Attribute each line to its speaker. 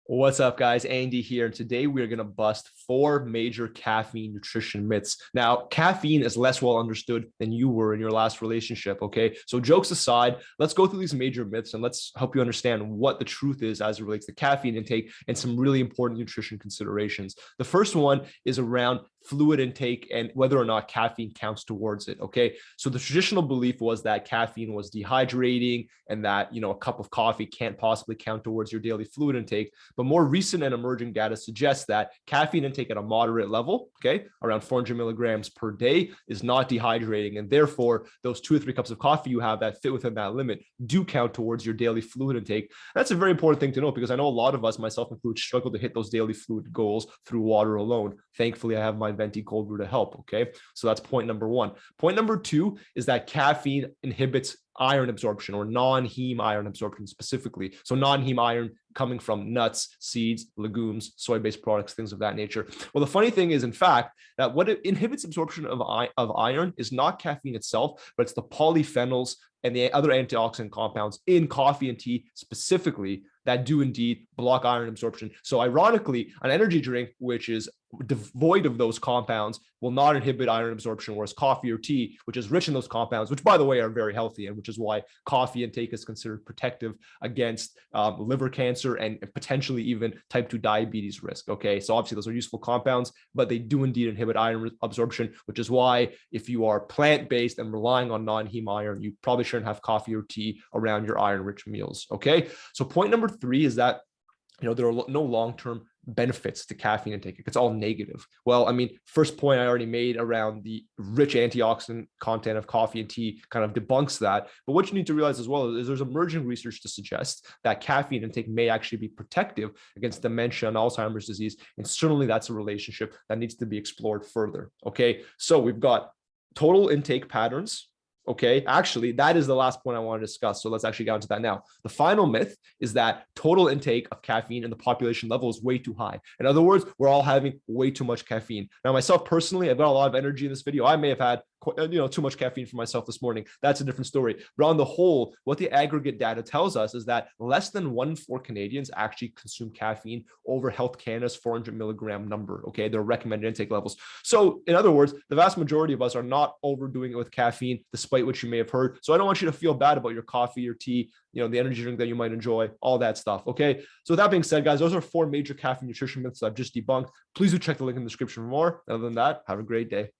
Speaker 1: What's up, guys? Andy here. And today we're going to bust four major caffeine nutrition myths. Now, caffeine is less well understood than you were in your last relationship. Okay. So, jokes aside, let's go through these major myths and let's help you understand what the truth is as it relates to caffeine intake and some really important nutrition considerations. The first one is around fluid intake and whether or not caffeine counts towards it. Okay. So, the traditional belief was that caffeine was dehydrating and that, a cup of coffee can't possibly count towards your daily fluid intake. But more recent and emerging data suggests that caffeine intake at a moderate level, okay, around 400 milligrams per day, is not dehydrating. And therefore, those 2 or 3 cups of coffee you have that fit within that limit do count towards your daily fluid intake. That's a very important thing to know because I know a lot of us, myself included, struggle to hit those daily fluid goals through water alone. Thankfully, I have my venti cold brew to help, okay? So that's point number one. Point number two is that caffeine inhibits iron absorption or non-heme iron absorption specifically. So non-heme iron coming from nuts, seeds, legumes, soy-based products, things of that nature. Well, the funny thing is, in fact, that what inhibits absorption of iron is not caffeine itself, but it's the polyphenols and the other antioxidant compounds in coffee and tea specifically that do indeed block iron absorption. So ironically, an energy drink, which is devoid of those compounds, will not inhibit iron absorption, whereas coffee or tea, which is rich in those compounds, which by the way are very healthy, and which is why coffee intake is considered protective against liver cancer and potentially even type 2 diabetes risk. Okay, so obviously those are useful compounds, but they do indeed inhibit iron absorption, which is why if you are plant-based and relying on non-heme iron, you probably shouldn't have coffee or tea around your iron-rich meals. Okay, so point number three is that there are no long-term benefits to caffeine intake. It's all negative. Well, I mean, first point I already made around the rich antioxidant content of coffee and tea kind of debunks that. But what you need to realize as well is there's emerging research to suggest that caffeine intake may actually be protective against dementia and Alzheimer's disease. And certainly that's a relationship that needs to be explored further. Okay, so we've got total intake patterns. Okay, actually, that is the last point I want to discuss. So let's actually get into that now. The final myth is that total intake of caffeine in the population level is way too high. In other words, we're all having way too much caffeine. Now, myself personally, I've got a lot of energy in this video. I may have had too much caffeine for myself this morning. That's a different story. But on the whole, what the aggregate data tells us is that less than 1 in 4 Canadians actually consume caffeine over Health Canada's 400 milligram number. Okay, their recommended intake levels. So in other words, the vast majority of us are not overdoing it with caffeine, despite what you may have heard. So I don't want you to feel bad about your coffee or tea, the energy drink that you might enjoy, all that stuff. Okay, so with that being said, guys, those are 4 major caffeine nutrition myths I've just debunked. Please do check the link in the description for more. Other than that, have a great day.